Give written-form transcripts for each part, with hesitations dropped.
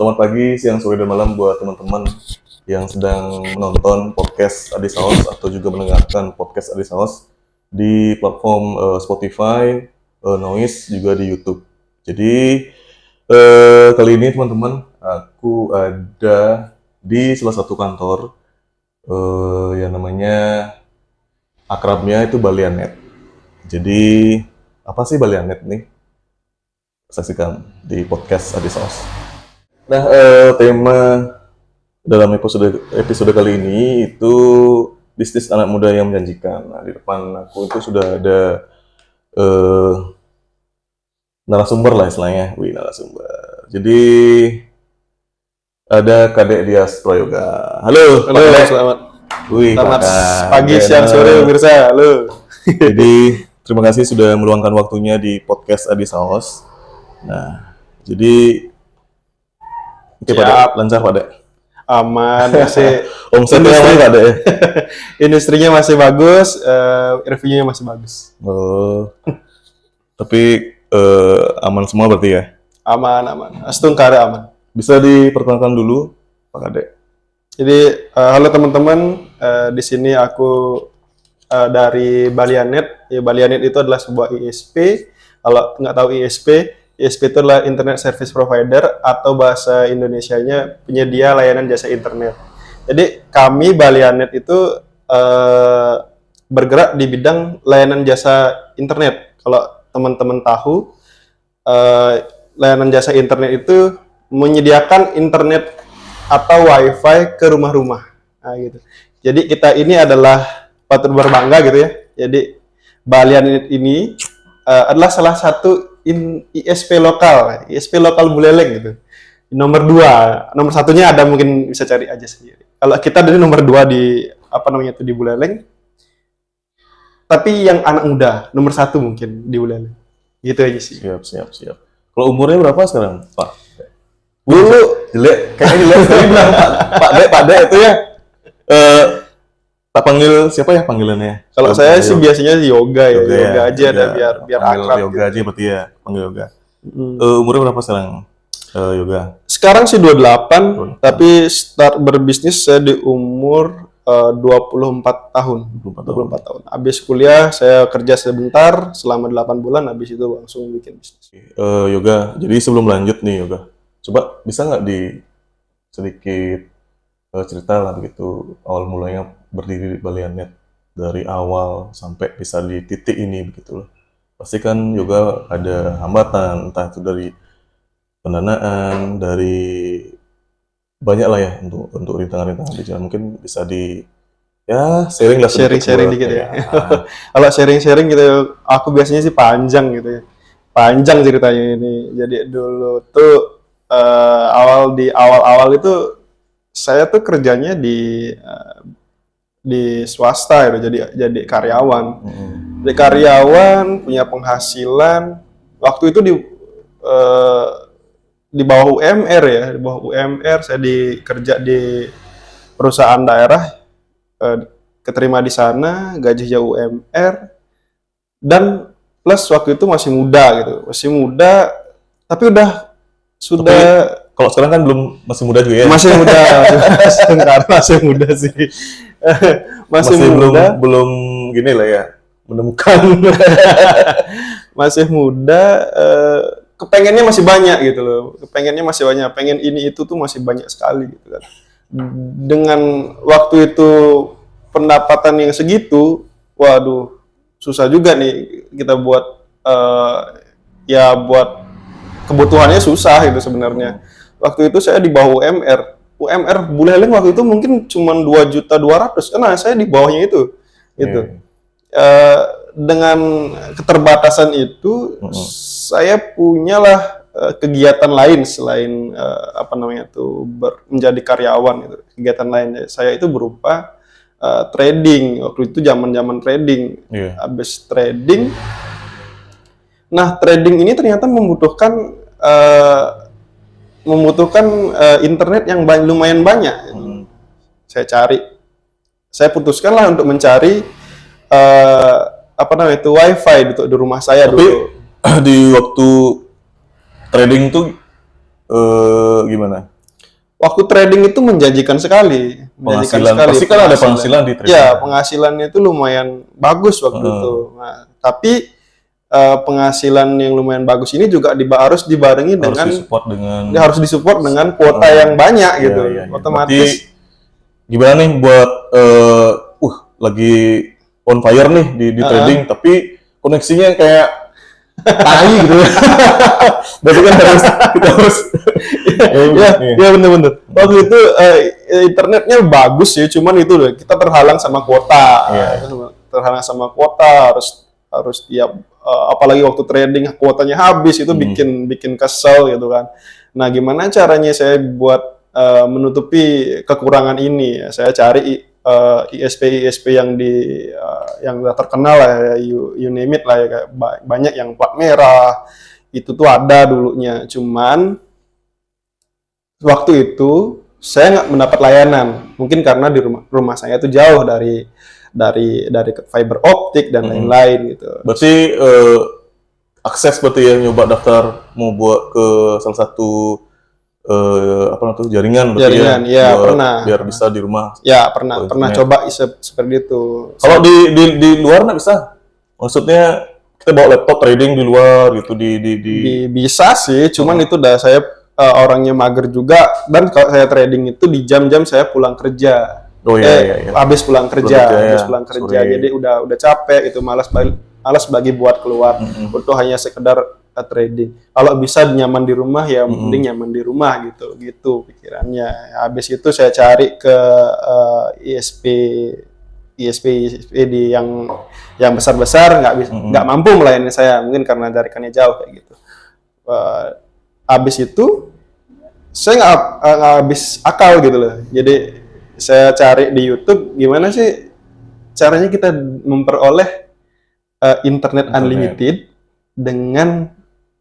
Selamat pagi, siang, sore, dan malam buat teman-teman yang sedang menonton podcast Adi Saus atau juga mendengarkan podcast Adi Saus di platform Spotify, Noise, juga di YouTube. Jadi kali ini teman-teman, aku ada di salah satu kantor yang namanya akrabnya itu Balianet. Jadi apa sih Balianet nih? Saksikan di podcast Adi Saus. Nah, tema dalam episode kali ini itu bisnis anak muda yang menjanjikan. Nah, di depan aku itu sudah ada narasumber lah istilahnya. Narasumber. Jadi ada Kadek Dias Prayoga. Halo, selamat. Selamat pagi, siang, sore, pemirsa. Halo. Jadi terima kasih sudah meluangkan waktunya di podcast Adi Saus. Nah, jadi oke, Pak, lancar Pak Dek? Aman, masih omsetnya aman Pak Dek? Industrinya masih bagus, revenue-nya masih bagus. Oh, tapi aman semua berarti ya? Aman. Astungkara aman. Bisa diperkenalkan dulu Pak Kadek? Jadi, halo teman-teman, di sini aku dari Balianet. Ya, Balianet itu adalah sebuah ISP. Kalau nggak tahu ISP itu adalah Internet Service Provider atau bahasa Indonesianya penyedia layanan jasa internet. Jadi kami Balianet itu bergerak di bidang layanan jasa internet. Kalau teman-teman tahu, layanan jasa internet itu menyediakan internet atau wifi ke rumah-rumah. Nah, gitu. Jadi kita ini adalah patut berbangga gitu ya. Jadi Balianet ini adalah salah satu ISP lokal Buleleng gitu. Nomor 2, nomor satunya ada mungkin bisa cari aja sendiri. Kalau kita dari nomor 2 di di Buleleng. Tapi yang anak muda nomor 1 mungkin di Buleleng. Gitu aja sih. Siap. Kalau umurnya berapa sekarang, Pak? Dulu jelek, kayaknya jelek sekali bilang Pak Dek itu ya. Tak panggil siapa ya panggilannya? Kalau saya sih biasanya yoga aja yoga. biar panggil akrab. Yoga aja berarti ya, panggil yoga. Umurnya berapa sekarang? Yoga. Sekarang sih 28, tapi start berbisnis saya di umur 24 tahun. 24 tahun. Habis kuliah saya kerja sebentar selama 8 bulan, habis itu langsung bikin bisnis. Yoga. Jadi sebelum lanjut nih Yoga, coba bisa nggak sedikit cerita lah begitu awal mulanya berdiri di Balianet dari awal sampai bisa di titik ini begitu loh. Pasti kan juga ada hambatan, entah itu dari pendanaan, dari banyak lah ya untuk rintangan-rintangan di jalan. Mungkin bisa sharing lah sharing dikit ya. Kalau sharing gitu aku biasanya sih panjang gitu ya. Panjang ceritanya ini. Jadi dulu tuh awal itu saya tuh kerjanya di swasta gitu, jadi karyawan. Jadi karyawan punya penghasilan waktu itu di bawah UMR ya, di bawah UMR saya kerja di perusahaan daerah, keterima di sana, gajinya UMR, dan plus waktu itu masih muda tapi sudah kalau sekarang kan masih muda juga ya? Masih muda, masih muda sih. masih muda. Belum gini lah ya, menemukan. Masih muda, kepengennya masih banyak gitu loh. Pengen ini itu tuh masih banyak sekali gitu kan. Dengan waktu itu pendapatan yang segitu, waduh, susah juga nih kita buat buat kebutuhannya susah gitu sebenarnya. Waktu itu saya di bawah UMR Buleleng waktu itu mungkin cuma 2.200.000. Nah, saya di bawahnya itu. Dengan keterbatasan itu, saya punyalah kegiatan lain selain menjadi karyawan gitu. Kegiatan lain saya itu berupa trading. Waktu itu zaman trading. Habis trading. Nah, trading ini ternyata membutuhkan internet yang lumayan banyak. Saya putuskanlah untuk mencari wifi di rumah saya. Tapi dulu. Di waktu trading tuh gimana? Waktu trading itu menjanjikan sekali. Penghasilan, pasti kan ada penghasilan di trading. Ya, penghasilannya itu lumayan bagus waktu itu. Nah, tapi penghasilan yang lumayan bagus ini juga harus dibarengi harus disupport dengan kuota yang banyak gitu. Iya. Otomatis. Berarti, gimana nih buat lagi on fire nih di trading, tapi koneksinya kayak tai gitu. Berarti kan kita harus ya bener-bener. Waktu itu internetnya bagus ya, cuman itu loh, kita terhalang sama kuota. Terhalang sama kuota, harus tiap apalagi waktu trading kuotanya habis, itu bikin kesel gitu kan. Nah, gimana caranya saya buat menutupi kekurangan ini? Saya cari ISP yang terkenal lah ya, you name it lah ya, kayak banyak yang plat merah itu tuh ada dulunya, cuman waktu itu saya nggak mendapat layanan, mungkin karena di rumah saya itu jauh dari fiber optik dan lain-lain gitu. Berarti akses berarti ya, nyoba daftar mau buat ke salah satu jaringan ya pernah, biar bisa di rumah. Ya pernah coba seperti itu. Kalau di luar nggak bisa, maksudnya kita bawa laptop trading di luar gitu bisa sih, cuman itu udah saya orangnya mager juga, dan kalau saya trading itu di jam-jam saya pulang kerja. Habis pulang kerja, jadi udah capek itu, malas bagi buat keluar untuk hanya sekedar trading. Kalau bisa nyaman di rumah ya mending nyaman di rumah gitu pikirannya. Habis itu saya cari ke ISP di yang besar-besar, nggak mampu melayani saya, mungkin karena jaringannya jauh kayak gitu. Habis itu saya nggak habis akal gitu loh. Jadi saya cari di YouTube gimana sih caranya kita memperoleh internet unlimited dengan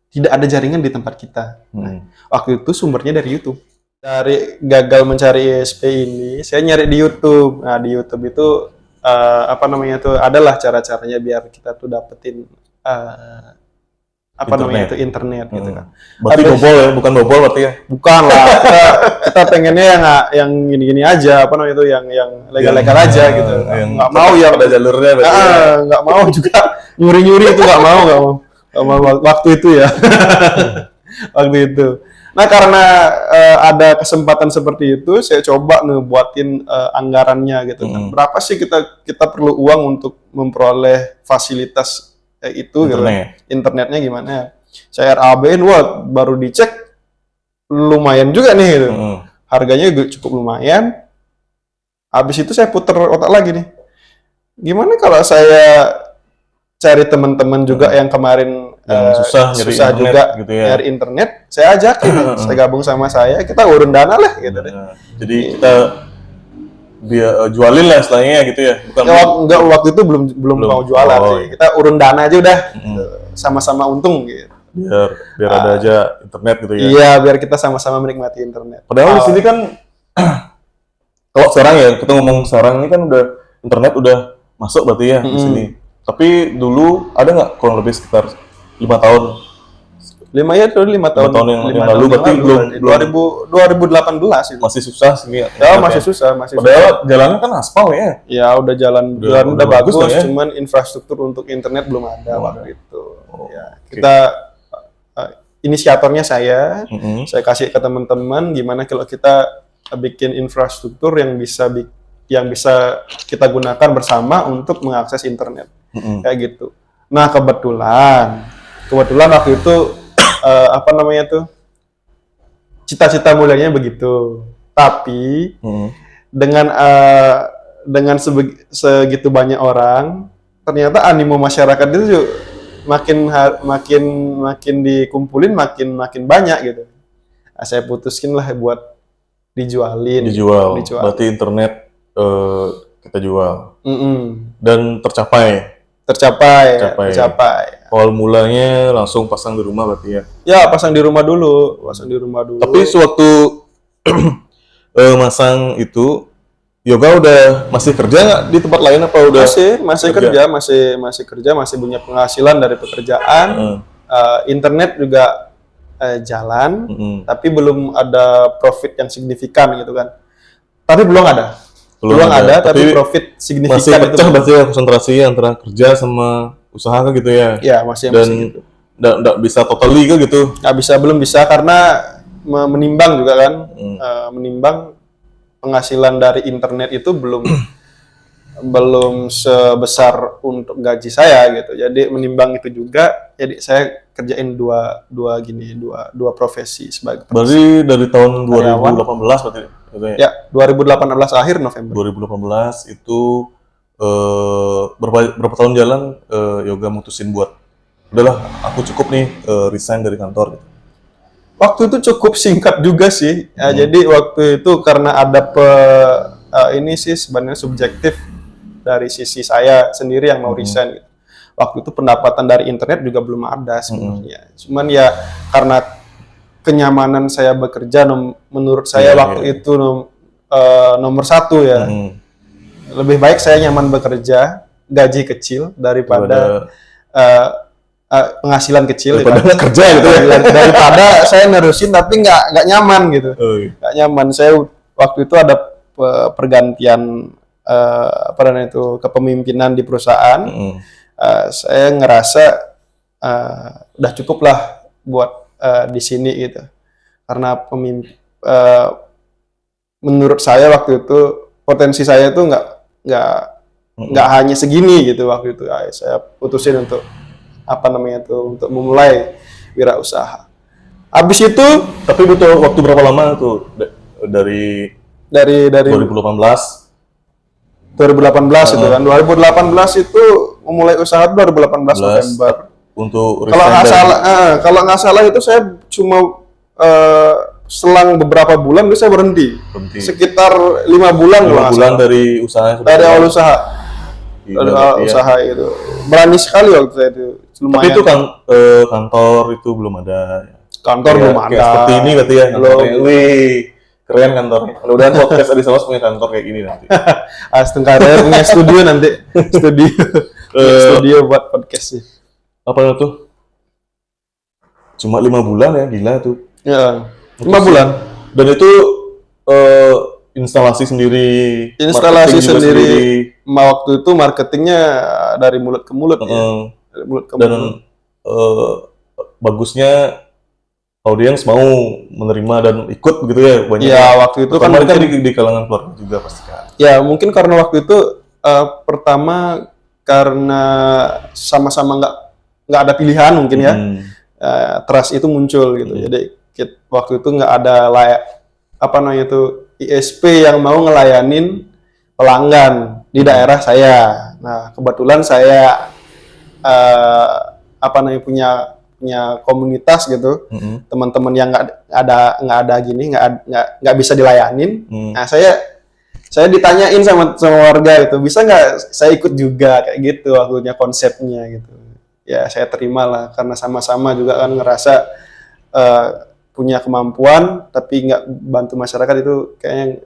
tidak ada jaringan di tempat kita. Nah, waktu itu sumbernya dari YouTube. Dari gagal mencari ISP ini, saya nyari di YouTube. Nah, di YouTube itu adalah cara-caranya biar kita tuh dapetin internet gitu kan. Berarti bobol ya, bukan bobol berarti ya? Bukan lah, kita pengennya yang gini-gini aja, yang legal-legal aja gitu. Nggak mau yang ada jalurnya berarti. Nggak mau juga nyuri-nyuri itu nggak mau waktu itu ya. Waktu itu. Nah, karena ada kesempatan seperti itu, saya coba buatin anggarannya gitu kan. Berapa sih kita perlu uang untuk memperoleh fasilitas itu internet. Gitu. Internetnya gimana? Saya RAB-in, baru dicek lumayan juga nih gitu. Harganya cukup lumayan. Habis itu saya puter otak lagi nih. Gimana kalau saya cari teman-teman juga yang kemarin susah juga gitu ya. Nyari internet, saya ajakin, saya gabung sama saya, kita urun dana lah gitu deh. Jadi kita jualin lah istilahnya gitu ya. Enggak, waktu itu belum mau jualan sih. Kita urun dana aja udah, sama-sama untung gitu. Biar ada aja internet gitu ya. Iya, biar kita sama-sama menikmati internet. Padahal di sini kan kalau sekarang ya, kita ngomong sekarang ini kan internet udah masuk berarti ya di sini. Tapi dulu ada nggak kurang lebih sekitar 5 tahun? 5 tahun yang lalu berarti belum 2018 itu. Masih susah sini ya. Masih susah. Padahal jalannya kan aspal ya. Ya udah jalan udah bagus ya. Cuman infrastruktur untuk internet belum ada waktu itu. Kita inisiatornya saya kasih ke teman-teman gimana kalau kita bikin infrastruktur yang bisa kita gunakan bersama untuk mengakses internet. Kayak gitu. Nah, kebetulan waktu itu cita-cita mulianya begitu. Tapi dengan segitu banyak orang, ternyata animo masyarakat itu makin dikumpulin makin banyak gitu. Nah, saya putuskin lah buat dijualin. Berarti internet kita jual. Dan tercapai. Awal mulanya langsung pasang di rumah berarti ya? Ya, pasang di rumah dulu. Tapi sewaktu masang itu, Yoga udah masih kerja nggak di tempat lain apa udah? Masih kerja, masih punya penghasilan dari pekerjaan. Internet juga jalan, Mm-mm. tapi belum ada profit yang signifikan gitu kan. Tapi belum ada. Belum Peluang ada, ada, tapi tapi profit masih signifikan itu pecah belum. berarti ya konsentrasinya antara kerja sama usaha kan gitu ya. Ya, masih Dan gitu. nggak bisa totally kan gitu. Belum bisa karena menimbang juga kan. Mm. Menimbang penghasilan dari internet itu belum sebesar untuk gaji saya gitu. Jadi menimbang itu juga, jadi saya kerjain dua profesi sebagai Berarti dari tahun karyawan. 2018 berarti gitu ya. Ya, 2018 akhir November. 2018 itu berapa tahun jalan Yoga mutusin buat udahlah aku cukup nih resign dari kantor gitu. Waktu itu cukup singkat juga sih. Ya, jadi waktu itu karena ada ini sih sebenarnya subjektif dari sisi saya sendiri yang mau resign gitu. Waktu itu pendapatan dari internet juga belum ada sebenarnya. Cuman ya karena kenyamanan saya bekerja menurut saya waktu itu nomor satu ya. Lebih baik saya nyaman bekerja, gaji kecil daripada penghasilan kecil daripada kerja gitu ya. daripada saya nerusin tapi nggak nyaman gitu. Nggak nyaman. Saya waktu itu ada pergantian apa namanya itu kepemimpinan di perusahaan. Saya ngerasa udah cukup lah buat di sini gitu. Karena menurut saya waktu itu potensi saya itu nggak hanya segini gitu waktu itu. Saya putusin untuk apa namanya itu untuk memulai wirausaha. Habis itu tapi butuh waktu berapa lama tuh dari 2018 itu kan 2018 itu memulai usaha 2018 November. Untuk kalau nggak salah itu saya cuma selang beberapa bulan itu saya berhenti. Sekitar 5 bulan 5 bulan dari usaha dari awal usaha. Dari awal usaha itu berani sekali waktu saya itu. Lumayan. Tapi itu kan kantor itu belum ada. Kantor belum ada. Kayak seperti ini berarti ya. Wih, keren kantornya. Mudah-mudahan podcast Adi Saus punya kantor kayak gini nanti. Astagfirullah punya studio nanti. Studio buat podcast sih. Apa itu? Cuma 5 bulan ya, gila tuh. Ya, 5 bulan. Dan itu instalasi sendiri. Waktu itu marketingnya dari mulut ke mulut. Dari mulut ke mulut. Dan bagusnya audiens mau menerima dan ikut begitu ya banyak. Ya waktu itu kan mungkin di kalangan keluarga juga pasti kan. Ya mungkin karena waktu itu pertama karena sama-sama nggak ada pilihan mungkin ya. Trust itu muncul gitu. Jadi waktu itu nggak ada ISP yang mau ngelayanin pelanggan di daerah saya. Nah kebetulan saya punya komunitas gitu, teman-teman yang nggak ada bisa dilayanin. Nah saya ditanyain sama warga gitu, bisa nggak saya ikut juga kayak gitu waktunya konsepnya gitu. Ya saya terima lah karena sama-sama juga kan ngerasa punya kemampuan tapi nggak bantu masyarakat itu kayaknya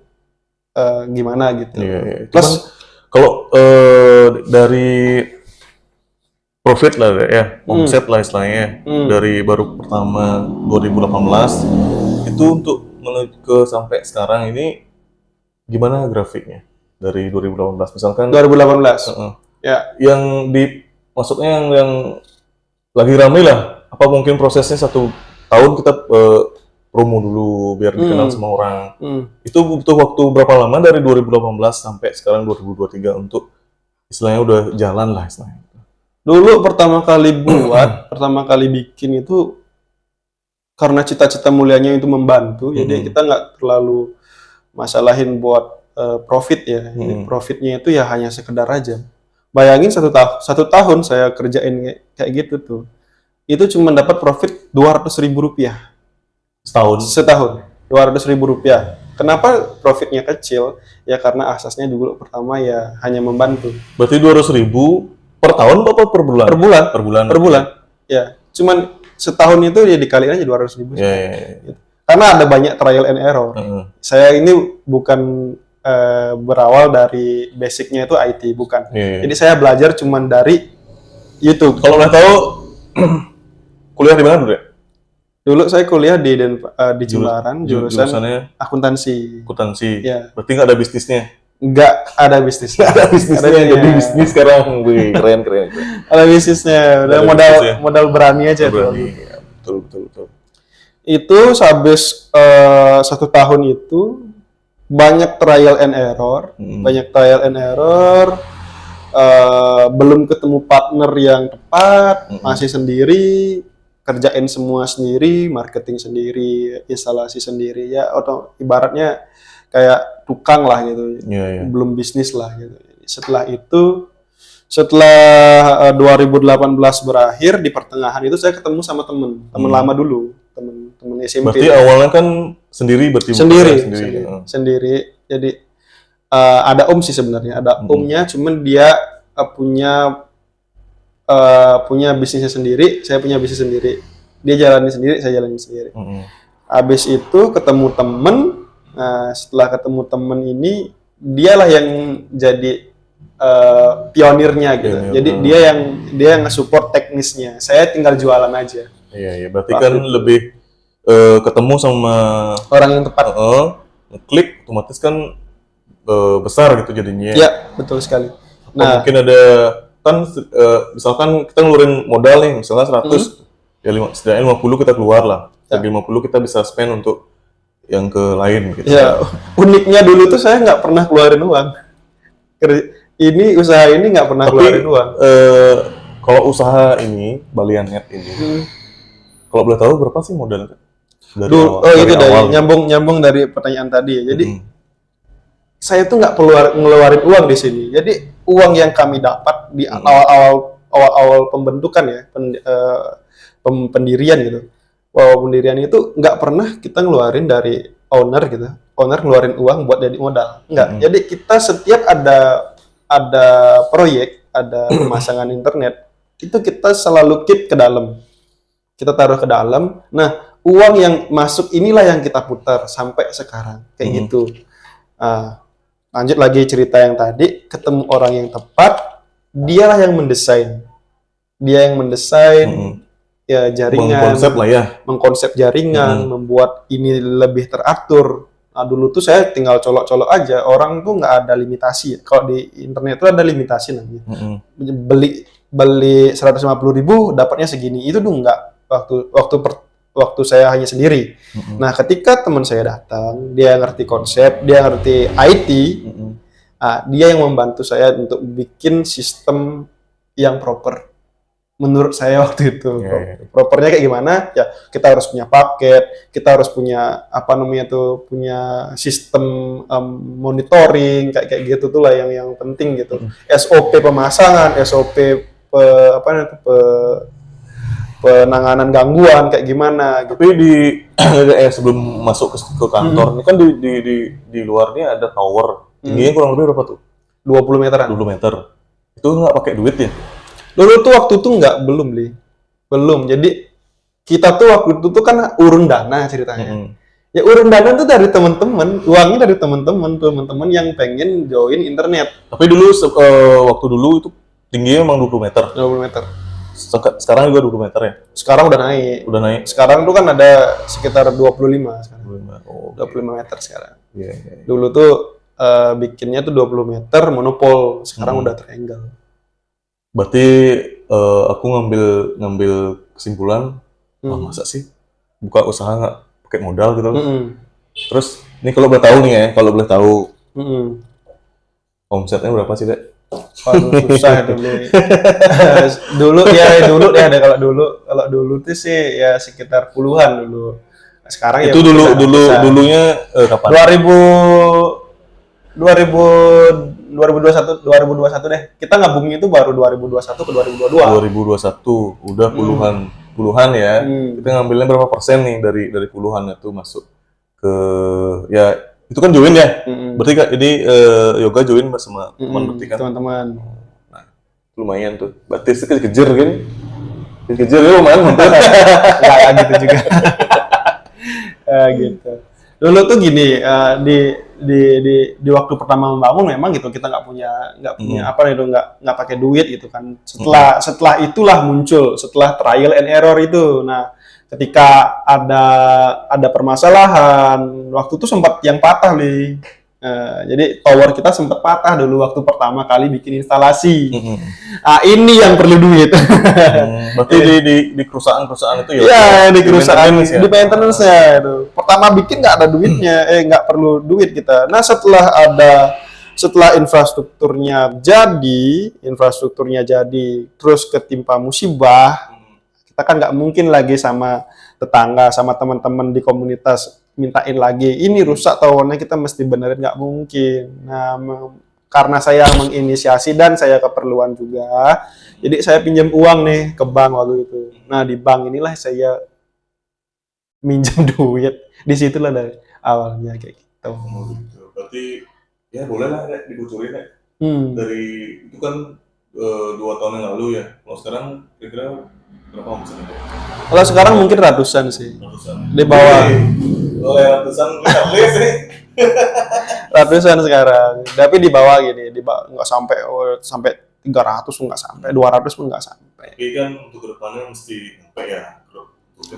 gimana gitu. Iya. Plus kalau dari profit lah ya, omset lah istilahnya dari baru pertama 2018 itu untuk menuju ke sampai sekarang ini gimana grafiknya dari 2018 misalkan 2018 ya yang maksudnya yang lagi ramai lah apa mungkin prosesnya 1 tahun kita promo dulu biar dikenal sama orang itu butuh waktu berapa lama dari 2018 sampai sekarang 2023 untuk istilahnya udah jalan lah istilahnya. Dulu pertama kali bikin itu karena cita-cita mulianya itu membantu, jadi kita nggak terlalu masalahin buat profit ya. Profitnya itu ya hanya sekedar aja. Bayangin satu tahun saya kerjain kayak gitu tuh, itu cuma dapat profit 200.000 rupiah. Setahun 200.000 rupiah. Kenapa profitnya kecil? Ya karena asasnya dulu pertama ya hanya membantu. Berarti 200.000 per tahun apa per bulan? Per bulan. Ya, cuman setahun itu ya dikaliin aja 200.000. Gitu. Karena ada banyak trial and error. Saya ini bukan berawal dari basicnya itu IT, bukan. Jadi saya belajar cuman dari YouTube. Kalau nggak tahu kuliah di mana dulu ya? Dulu saya kuliah di Jimbaran, jurusan Jurusannya akuntansi. akuntansi. Ya. Berarti nggak ada bisnisnya. Nggak ada bisnis. Ada bisnisnya, jadi bisnis sekarang. Wih, keren. Ada bisnisnya, udah Ada modal bisnisnya. modal berani aja tuh. Berani. Ya, betul. Itu habis 1 tahun itu banyak trial and error, belum ketemu partner yang tepat, masih sendiri, kerjain semua sendiri, marketing sendiri, instalasi sendiri, ya atau ibaratnya kayak tukang lah gitu, Iya. belum bisnis lah gitu. Setelah 2018 berakhir, di pertengahan itu saya ketemu sama temen lama dulu, temen SMP. Berarti awalnya kan sendiri berarti bukan Sendiri. Jadi ada om sih sebenarnya, ada omnya, cuman dia punya bisnisnya sendiri, saya punya bisnis sendiri. Dia jalani sendiri, saya jalani sendiri. Habis itu ketemu temen. Nah, setelah ketemu temen ini, dialah yang jadi pionirnya gitu. Jadi dia yang nge-support teknisnya. Saya tinggal jualan aja. Iya. Berarti kan lebih ketemu sama orang yang tepat. Klik, otomatis kan besar gitu jadinya. Ya, betul sekali. Nah, mungkin ada kan misalkan kita ngeluarin modal nih, misalnya 100, ya setidaknya 50 kita keluar lah. Dari 50 kita bisa spend untuk yang ke lain gitu. Ya, uniknya dulu tuh saya nggak pernah keluarin uang. Usaha ini nggak pernah keluarin uang. Kalau usaha ini, Balianet ini, kalau boleh tahu berapa sih modalnya? Nyambung dari pertanyaan tadi ya. Jadi saya tuh nggak perlu ngeluarin uang di sini. Jadi uang yang kami dapat di awal pembentukan ya, pendirian gitu. Pendirian itu nggak pernah kita ngeluarin dari owner gitu. Owner ngeluarin uang buat jadi modal. Nggak. Jadi kita setiap ada proyek, ada pemasangan internet, itu kita selalu keep ke dalam. Kita taruh ke dalam. Nah, uang yang masuk inilah yang kita putar sampai sekarang. Kayak gitu. Lanjut lagi cerita yang tadi, ketemu orang yang tepat, dialah yang mendesain. Dia yang mendesain ya jaringan, mengkonsep jaringan, membuat ini lebih teratur. Nah, dulu tuh saya tinggal colok-colok aja. Orang tuh nggak ada limitasi. Kalau di internet tuh ada limitasi namanya. Beli 150.000 dapatnya segini. Itu tuh nggak waktu saya hanya sendiri. Nah, ketika teman saya datang, dia ngerti konsep, dia ngerti IT, dia yang membantu saya untuk bikin sistem yang proper. Menurut saya waktu itu, propernya kayak gimana? Ya, kita harus punya paket, kita harus punya punya sistem monitoring kayak gitu tuh lah yang penting gitu. SOP pemasangan, SOP penanganan gangguan kayak gimana gitu. Tapi sebelum masuk ke kantor, ini kan di luarnya ada tower. Tingginya kurang lebih berapa tuh? 20 meteran. 20 meter. Itu nggak pakai duit ya? Dulu tuh waktu itu belum. Jadi kita tuh waktu itu tuh kan urun dana ceritanya. Ya urun dana tuh dari teman-teman, uangnya dari teman-teman yang pengen join internet. Tapi dulu waktu dulu itu tingginya emang 20 meter. 20 meter. Sekarang juga 20 meter ya? Sekarang udah naik. Sekarang tuh kan ada sekitar 25 sekarang. 25 meter sekarang. Yeah. Dulu tuh bikinnya tuh 20 meter monopol, sekarang udah triangle. Berarti aku ngambil kesimpulan, masa sih buka usaha nggak pakai modal gitu? Terus ini kalau boleh tahu omsetnya berapa sih, Dek? Susah dulu ada kalau dulu tuh sih ya sekitar puluhan dulu. Sekarang itu ya dulunya kapan? 2021 deh. Kita ngabungnya itu baru 2021 ke 2022. 2021 udah puluhan ya. Kita ngambilnya berapa persen nih dari puluhan itu masuk ke ya itu kan join ya. Berarti ini yoga join sama teman-teman. Nah, lumayan tuh. Berarti kejar kan? Kejar ya lumayan hampir. Enggak gitu juga. Gitu. Dulu tuh gini, di waktu pertama membangun memang gitu kita nggak punya nggak pakai duit gitu kan. Setelah itulah muncul, setelah trial and error itu. Nah, ketika ada permasalahan, waktu itu sempat yang patah nih. Jadi tower kita sempat patah dulu waktu pertama kali bikin instalasi. Nah, ini yang perlu duit. Berarti di perusahaan-perusahaan itu ya? Iya, di perusahaan, maintenance ya? di maintenance-nya itu. Pertama bikin nggak ada duitnya, nggak perlu duit kita. Nah, setelah infrastrukturnya jadi, terus ketimpa musibah, kita kan nggak mungkin lagi sama tetangga, sama teman-teman di komunitas mintain lagi, ini rusak towernya, kita mesti benerin, nggak mungkin. Nah, karena saya menginisiasi dan saya keperluan juga, jadi saya pinjam uang nih ke bank waktu itu. Nah, di bank inilah saya minjam duit, disitulah dari awalnya kayak gitu. Oh, gitu. Berarti ya boleh lah Dek, dibocorin Dek. Dari itu kan 2 tahun yang lalu ya. Kalau sekarang kira-kira berapa omsetnya Dek? Kalau sekarang mungkin ratusan sih. Ratusan. Di bawah. Oh ya, ratusan nggak sih. Ratusan sekarang. Tapi di bawah gini, nggak sampai 300 pun nggak sampai, 200 pun nggak sampai. Tapi kan untuk kedepannya mesti sampai ya.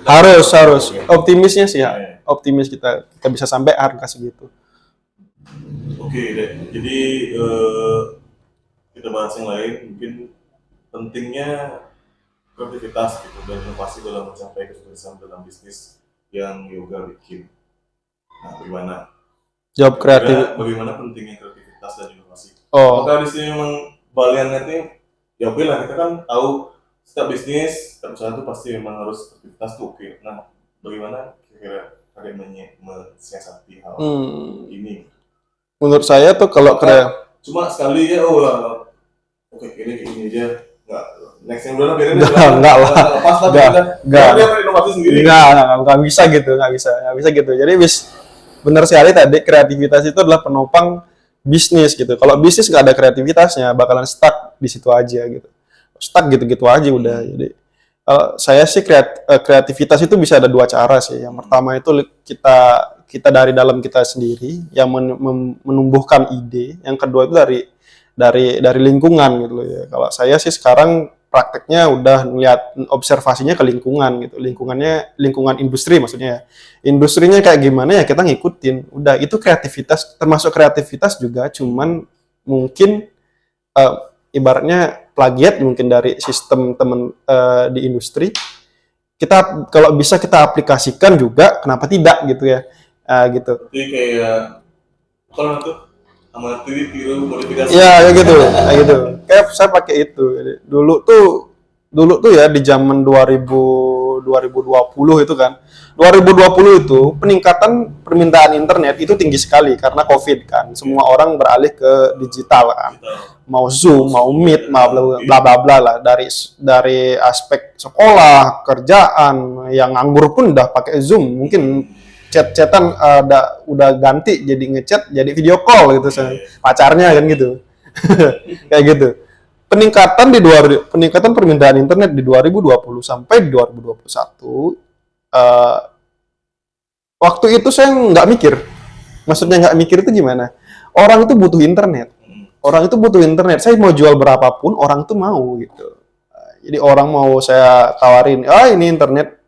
Harus. Optimisnya sih Ya. ya. Optimis kita bisa sampai harga segitu. Oke Dek. Jadi kita bahas yang lain, mungkin pentingnya kreativitas gitu dan inovasi dalam mencapai kesuksesan dalam bisnis yang yoga bikin. Nah, bagaimana? Jawab kreatif. Bagaimana pentingnya kreativitas dan inovasi? Oh, Maka di sini memang baliannya ini ya oke lah, kita kan tahu setiap bisnis, setiap usaha itu pasti memang harus kreativitas tuh oke. Nah, bagaimana kira-kira kalian mensiasati hal ini? menurut saya tuh kalau Cuma sekali ya, oke ini aja, nggak next yang udah biarin Enggak lah. pas lah Enggak. dia berinovasi sendiri. nggak bisa gitu, nggak bisa gitu. Jadi benar sekali tadi, kreativitas itu adalah penopang bisnis gitu. Kalau bisnis nggak ada kreativitasnya, bakalan stuck di situ aja gitu. Stuck gitu-gitu aja udah. Jadi saya sih kreativitas itu bisa ada 2 cara sih. Yang pertama itu kita dari dalam kita sendiri yang menumbuhkan ide. Yang kedua itu dari lingkungan gitu loh ya. Kalau saya sih sekarang prakteknya udah ngeliat observasinya ke lingkungan gitu. Lingkungan industri maksudnya ya. Industrinya kayak gimana ya kita ngikutin. Udah, itu kreativitas, termasuk kreativitas juga, cuman mungkin ibaratnya plagiat mungkin dari sistem teman di industri. Kita kalau bisa kita aplikasikan juga, kenapa tidak gitu ya. Gitu. Jadi kayak kalau itu amati tiru modifikasi. Ya, kayak gitu. Kayak saya pakai itu. Dulu tuh ya di zaman 2020 itu kan. 2020 itu peningkatan permintaan internet itu tinggi sekali karena Covid kan. Semua orang beralih ke digital kan. Mau Zoom, mau Meet, mau bla bla bla lah, dari aspek sekolah, kerjaan, yang nganggur pun udah pakai Zoom. Mungkin chat-chatan udah ganti jadi ngechat jadi video call gitu, pacarnya kan gitu. Kayak gitu. Peningkatan permintaan internet di 2020 sampai 2021, waktu itu saya nggak mikir. Maksudnya nggak mikir itu gimana? Orang itu butuh internet. Saya mau jual berapapun orang itu mau gitu. Jadi orang mau saya tawarin, ini internet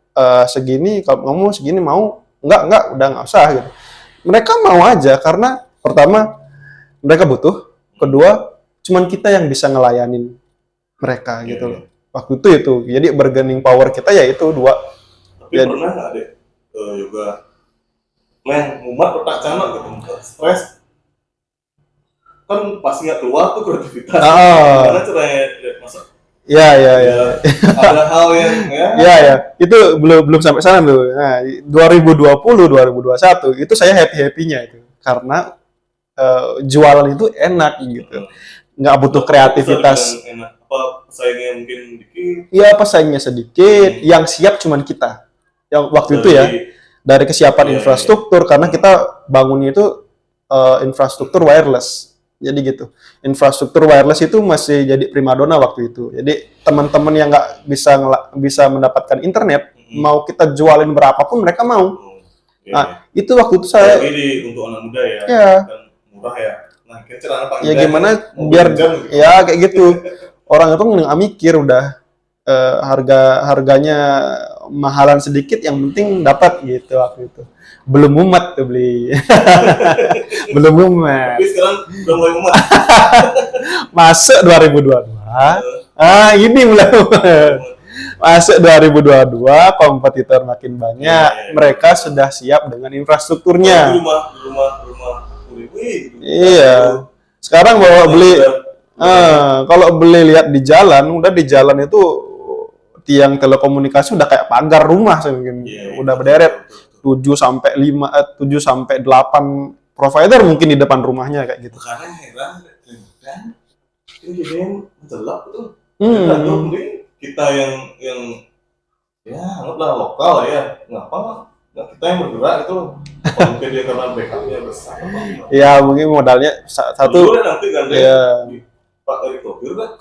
segini, kalau kamu segini mau? Enggak, udah nggak usah gitu. Mereka mau aja karena pertama mereka butuh, kedua cuman kita yang bisa ngelayanin mereka gitu loh. Waktu itu jadi bargaining power kita ya itu 2. Tapi pernah nggak deh juga mumat otak canak gitu, stres kan pasti nggak keluar tuh kreativitas. Gimana caranya masa? Ya. Ada hal yang ya. Itu belum sampai sana tuh. Nah, 2020, 2021 itu saya happy-happynya itu karena jualan itu enak gitu. Nggak butuh kreativitas. Enak. Apa pesaingnya mungkin dikit? Iya, pesaingnya sedikit. Yang siap cuman kita. Yang waktu itu ya dari kesiapan infrastruktur karena kita bangunnya itu infrastruktur wireless. Jadi gitu. Infrastruktur wireless itu masih jadi primadona waktu itu. Jadi teman-teman yang nggak bisa mendapatkan internet, mau kita jualin berapapun mereka mau. Nah, itu waktu itu saya. Jadi untuk anak muda ya. Kan murah ya. Nah, kira-kira apa? Ya gimana biar ya kayak gitu. Orang itu nggak mikir udah harganya mahalan sedikit yang penting dapat gitu waktu itu. Belum mumet tuh beli. Belum mumet. Tapi sekarang udah mulai mumet. Masuk 2022. Ini mulai mumet. Masuk 2022, kompetitor makin banyak. Mereka sudah siap dengan infrastrukturnya. Rumah. Iya. Sekarang bawa beli, kalau beli lihat di jalan itu tiang telekomunikasi udah kayak pagar rumah mungkin. Udah berderet 7 sampai 8 provider mungkin di depan rumahnya kayak gitu. Karena heran ini jadi gelap tuh. Kita yang ya anggaplah lokal ya, ngapa kita yang bergerak itu mungkin dia karena backupnya besar. Ya mungkin modalnya satu. Nanti kan ya. Pak Erick Thohir kan.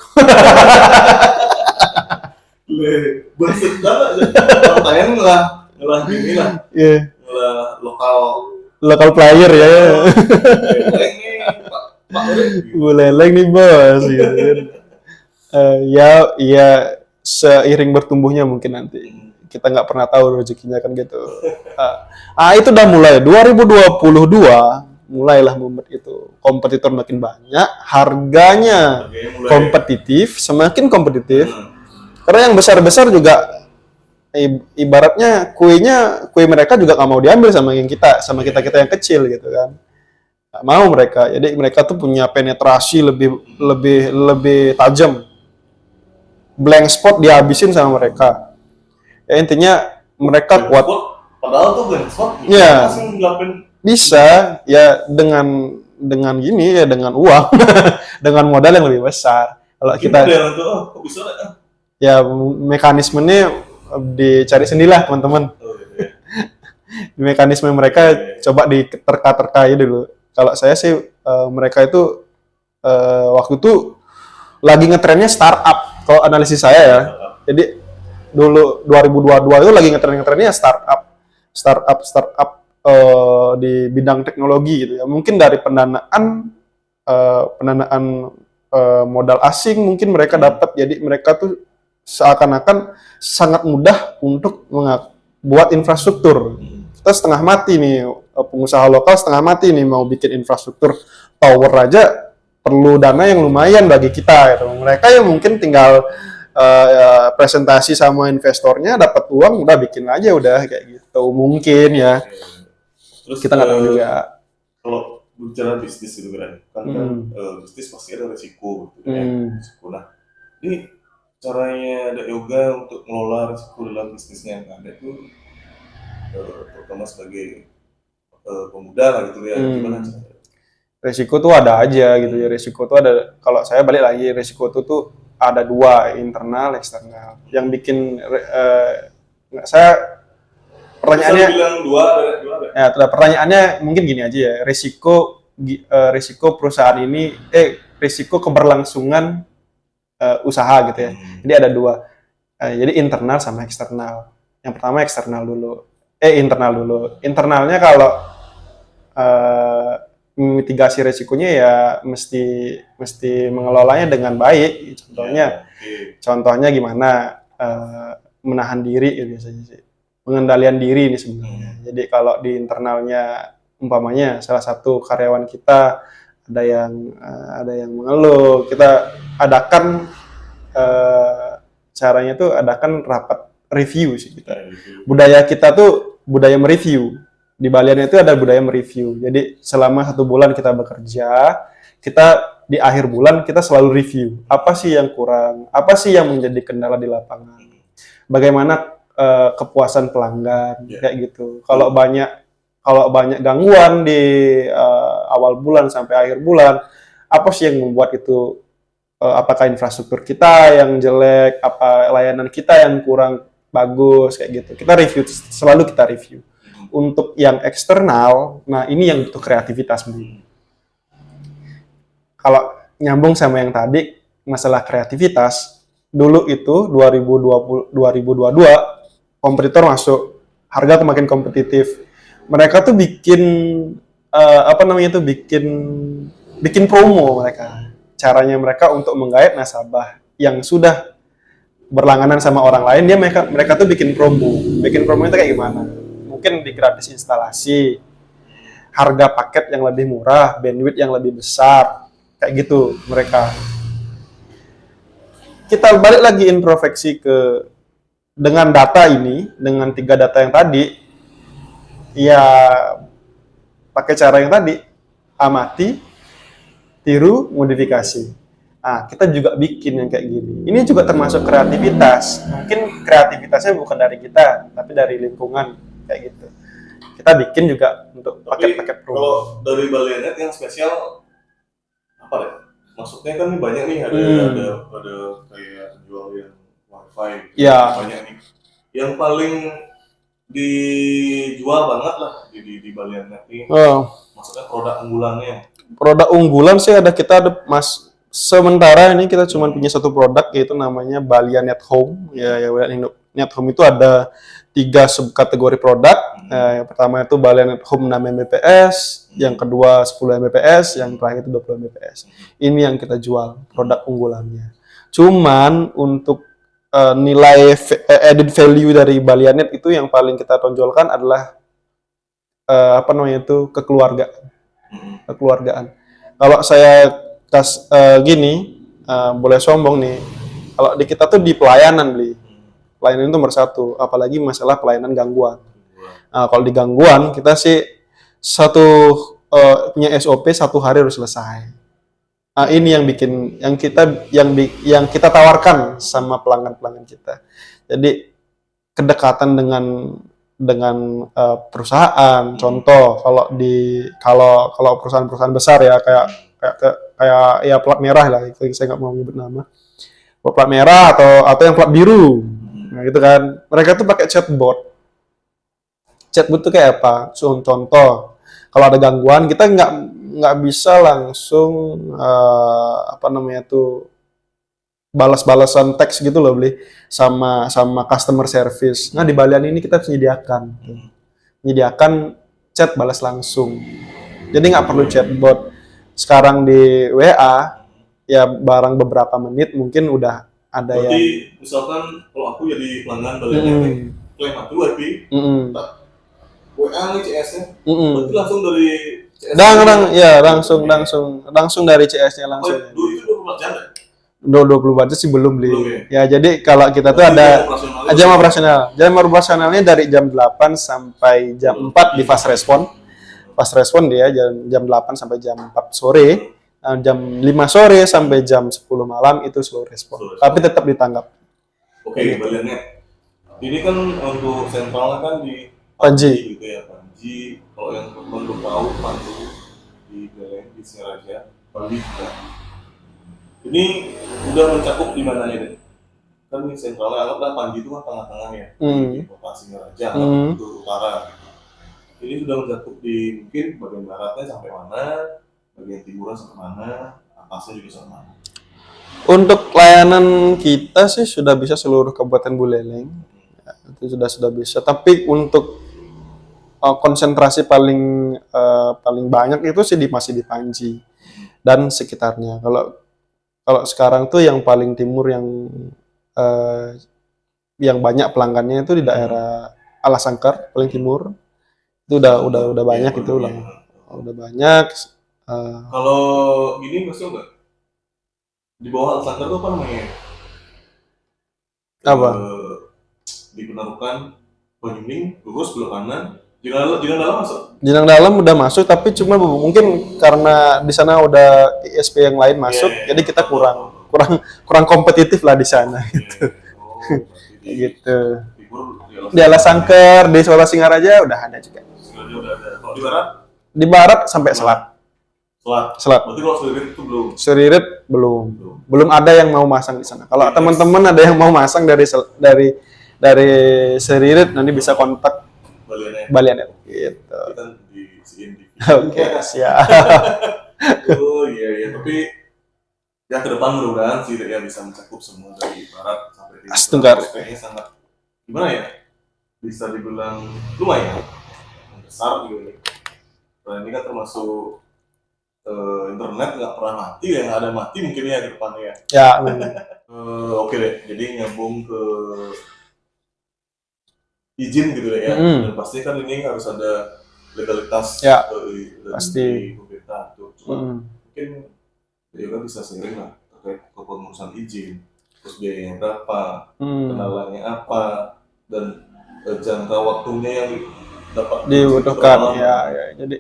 Berset banget. Pertanyaan ngelah gini lah. Iya. Ngelah lokal player ya. Leleng nih Pak Erick. Leleng nih bos gitu. Ya seiring bertumbuhnya mungkin nanti. Kita nggak pernah tahu rezekinya kan gitu. Itu udah mulai 2022 mulailah momen itu, kompetitor makin banyak, harganya kompetitif, semakin kompetitif. Karena yang besar-besar juga ibaratnya kue mereka juga nggak mau diambil sama kita yang kecil gitu kan. Nggak mau mereka. Jadi mereka tuh punya penetrasi lebih tajam. Blank spot dihabisin sama mereka. Ya intinya mereka kuat. Padahal tuh blank spot ya, bisa ya dengan gini ya, dengan uang dengan modal yang lebih besar. Kalau kita ya mekanismenya dicari sendirilah teman-teman. Mekanisme mereka coba diterka-terkai dulu. Kalau saya sih mereka itu waktu itu lagi ngetrennya startup. Kalau analisis saya ya. Jadi dulu 2022 itu lagi ngetrennya startup di bidang teknologi gitu ya. Mungkin dari pendanaan modal asing mungkin mereka dapat, jadi mereka tuh seakan-akan sangat mudah untuk buat infrastruktur. Kita setengah mati nih, pengusaha lokal setengah mati nih mau bikin infrastruktur tower aja perlu dana yang lumayan bagi kita gitu. Mereka yang mungkin tinggal presentasi sama investornya, dapat uang udah bikin aja udah kayak gitu mungkin ya. Terus kita nggak tahu juga. Kalau bicara bisnis gitu kan bisnis pasti ada resiko gitu kan. Nah, ini caranya ada yoga untuk mengelola risiko dalam bisnisnya yang ada itu terutama sebagai pemuda lah gitu ya. Gimana caranya? Resiko tuh ada aja gitu ya. Resiko tuh ada, kalau saya balik lagi, resiko tuh ada dua, internal, eksternal. Yang bikin saya pertanyaannya bilang dua. Ya, pertanyaannya mungkin gini aja ya. Risiko perusahaan ini risiko keberlangsungan usaha gitu ya. Jadi ada dua. Jadi internal sama eksternal. Yang pertama eksternal dulu. Internal dulu. Internalnya kalau mitigasi resikonya ya mesti mengelolanya dengan baik. Contohnya gimana? Menahan diri ya biasanya sih. Pengendalian diri ini sebenarnya. Jadi kalau di internalnya umpamanya salah satu karyawan kita ada yang mengeluh, kita adakan caranya tuh adakan rapat review sih kita. Budaya kita tuh budaya mereview. Di Balian itu ada budaya mereview. Jadi selama 1 bulan kita bekerja, kita di akhir bulan kita selalu review. Apa sih yang kurang? Apa sih yang menjadi kendala di lapangan? Bagaimana kepuasan pelanggan kayak gitu. Kalau banyak gangguan di awal bulan sampai akhir bulan, apa sih yang membuat itu? Apakah infrastruktur kita yang jelek? Apa layanan kita yang kurang bagus kayak gitu? Selalu kita review. Untuk yang eksternal, nah ini yang butuh kreativitas. Kalau nyambung sama yang tadi, masalah kreativitas, dulu itu 2022, kompetitor masuk, harga makin kompetitif. Mereka tuh bikin bikin promo mereka. Caranya mereka untuk menggait nasabah yang sudah berlangganan sama orang lain, mereka tuh bikin promo. Bikin promo itu kayak gimana? Mungkin di gratis instalasi, harga paket yang lebih murah, bandwidth yang lebih besar, kayak gitu mereka. Kita balik lagi introspeksi dengan data ini, dengan 3 data yang tadi, ya pakai cara yang tadi, amati, tiru, modifikasi. Nah, kita juga bikin yang kayak gini. Ini juga termasuk kreativitas. Mungkin kreativitasnya bukan dari kita, tapi dari lingkungan, kayak gitu. Kita bikin juga untuk paket-paket promo. Kalau dari Balianet yang spesial apa deh? Maksudnya kan ini banyak nih, ada kayak jual yang wifi gitu. Ya. Banyak nih. Yang paling dijual banget lah di Balianet ini. Maksudnya produk unggulannya. Produk unggulan sih sementara ini kita cuma punya satu produk, yaitu namanya Balia Net Home. Ya Net Home itu ada 3 subkategori produk. Yang pertama itu Balia Net Home 6 Mbps, yang kedua 10 Mbps, yang terakhir itu 20 Mbps. Ini yang kita jual, produk unggulannya. Cuman untuk nilai added value dari Balia Net itu yang paling kita tonjolkan adalah kekeluargaan. Kalau saya boleh sombong nih, kalau di kita tuh di pelayanan itu nomor 1, apalagi masalah pelayanan gangguan. Nah, kalau di gangguan kita sih punya SOP 1 hari harus selesai. Nah, ini yang kita tawarkan sama pelanggan kita. Jadi kedekatan dengan perusahaan. Contoh kalau perusahaan-perusahaan besar ya kayak ya plat merah lah, saya nggak mau nyebut nama. Plat merah atau yang plat biru. Nah, gitu kan. Mereka tuh pakai chatbot. Chatbot tuh kayak apa? Contoh, kalau ada gangguan kita nggak bisa langsung balas-balasan teks gitu loh sama customer service. Nah, di Balian ini kita menyediakan chat balas langsung. Jadi nggak perlu chatbot. Sekarang di WA ya barang beberapa menit mungkin udah ada. Berarti misalkan kalau aku jadi pelanggan Balian klaim aku IP, WA nih CS-nya, berarti langsung dari CS. Langsung dari CS-nya langsung. Dulu itu 24 jam ya? 24 jam sih belum ya. Jadi kalau kita tuh ada jam operasional. Jam operasionalnya dari jam 8 sampai jam 4 di fast respon. Fast respon dia jam 8 sampai jam 4 sore. Jam 5 sore sampai jam 10 malam itu slow respon. Tapi tetap ditanggap. Oke, Baliannya. Ini kan untuk sentralnya kan di Panji gitu ya, Panji. Kalau yang belum tahu, Panji di Balian di Singaraja, Bali juga. Ini udah mencakup di mananya deh? Kan ini sentralnya, anggaplah Panji itu kan tengah-tengahnya, di kota Singaraja, itu utara. Ini sudah mencakup di mungkin bagian baratnya sampai mana, bagian timuran sampai mana, atasnya juga sampai mana. Untuk layanan kita sih sudah bisa seluruh Kabupaten Buleleng, itu sudah bisa. Tapi untuk konsentrasi paling banyak itu sih masih di Panji dan sekitarnya. Kalau sekarang tuh yang paling timur yang banyak pelanggannya itu di daerah Alasangkar paling timur. Itu udah banyak itu udah banyak. Kalau gini masuk nggak? Di bawah Alasangkar itu apa namanya? Apa? Di Penarukan, Banyuning, lurus belok kanan. Jinang Dalam masuk? Jinang Dalam udah masuk, tapi cuma mungkin karena di sana udah ISP yang lain masuk, jadi kita kurang kompetitif lah di sana gitu. Gitu. Di Alasangkar, di Solo Singaraja udah ada juga. Udah ada. Kalau di barat? Di barat sampai Selat. Berarti kalau Seririt itu belum? Seririt belum ada yang mau masang di sana. Kalau teman-teman ada yang mau masang dari Seririt, nanti bisa kontak Balianet gitu. Kita di CNTV. Oke, siap. Oh iya, tapi ya ke depan mudah-mudahan sih ya bisa mencakup semua dari barat sampai timur. Kayaknya sangat gimana ya? Bisa dibilang lumayan besar juga nih. Nah, ini kan termasuk internet nggak pernah mati ya, nggak ada mati mungkin ya ke depannya ya. Ya, Oke deh, jadi nyambung ke izin gitu deh ya. Dan pasti kan ini harus ada legalitas Ya, dari pasti. pemerintah tuh. Cuma mungkin ya kan bisa sering lah terkait kepengurusan izin, terus biayanya berapa, kenalannya apa, dan jangka waktunya yang dapat dibutuhkan ya. Jadi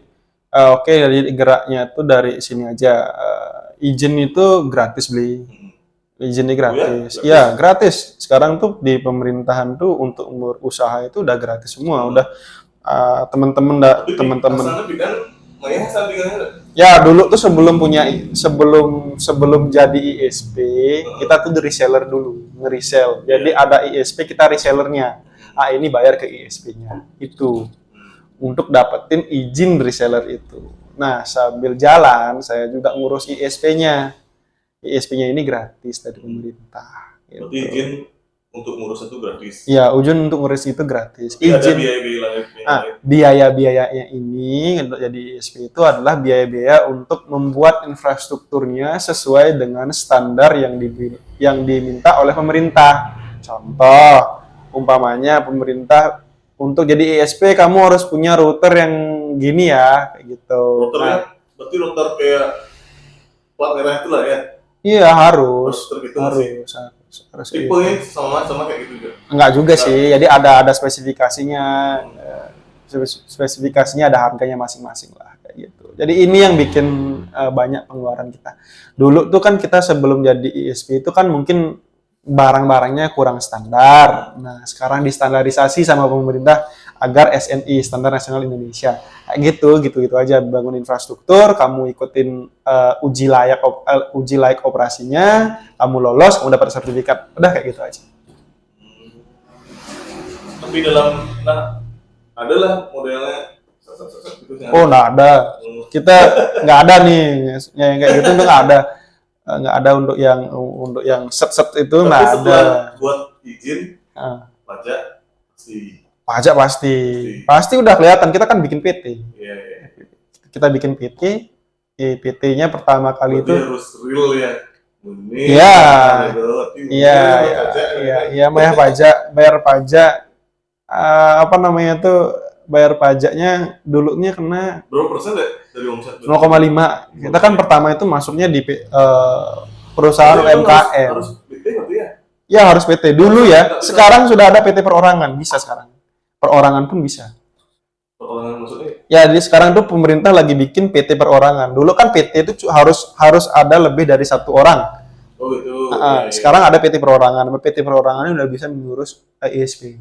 oke, jadi geraknya tuh dari sini aja. Izin itu gratis beli. Izin ini gratis. Ya, gratis. Sekarang tuh di pemerintahan tuh untuk usaha itu udah gratis semua. Udah teman-teman ya dulu tuh sebelum jadi ISP kita tuh di reseller dulu, nge-resell. Jadi ada ISP, kita resellernya. Ini bayar ke ISP-nya. Itu untuk dapetin izin reseller itu. Nah, sambil jalan saya juga ngurus ISP-nya. ISP-nya ini gratis dari pemerintah. Gitu. Berarti izin untuk ngurus itu gratis? Iya, izin untuk ngurus itu gratis. Izin biaya-biaya biaya-biayanya ini untuk jadi ISP itu adalah biaya-biaya untuk membuat infrastrukturnya sesuai dengan standar yang diminta oleh pemerintah. Contoh, umpamanya pemerintah untuk jadi ISP kamu harus punya router yang gini ya, kayak gitu. Routernya berarti router kayak plat merah itu lah ya? Iya, harus. Tipenya sama kayak gitu juga? Enggak juga sih, jadi ada spesifikasinya. Spesifikasinya ada harganya masing-masing lah, kayak gitu. Jadi ini yang bikin banyak pengeluaran kita. Dulu tuh kan kita sebelum jadi ISP itu kan mungkin barang-barangnya kurang standar. Nah, sekarang distandarisasi sama pemerintah agar SNI, Standar Nasional Indonesia. Kayak gitu aja, bangun infrastruktur, kamu ikutin uji layak operasinya, kamu lolos, kamu dapat sertifikat. Udah kayak gitu aja. Tapi adalah modelnya gitu. Oh, nggak ada. Kita nggak ada nih, yang kayak gitu tuh nggak ada untuk yang set itu nggak ada. Buat izin pajak pasti udah kelihatan. Kita kan bikin PT. Iya. Kita bikin PT, PT-nya pertama kali berarti itu harus real ya. Iya, bayar pajak. Bayar pajaknya dulunya kena berapa persen deh dari omset? 0,5. Kita kan pertama itu masuknya di perusahaan UMKM. Harus PT berarti ya? Ya, harus PT dulu ya. Sekarang sudah ada PT perorangan, bisa sekarang. Perorangan pun bisa. Perorangan maksudnya? Ya, jadi sekarang tuh pemerintah lagi bikin PT perorangan. Dulu kan PT itu harus ada lebih dari satu orang. Oh gitu. Sekarang ada PT perorangan. PT perorangan udah bisa mengurus ISP.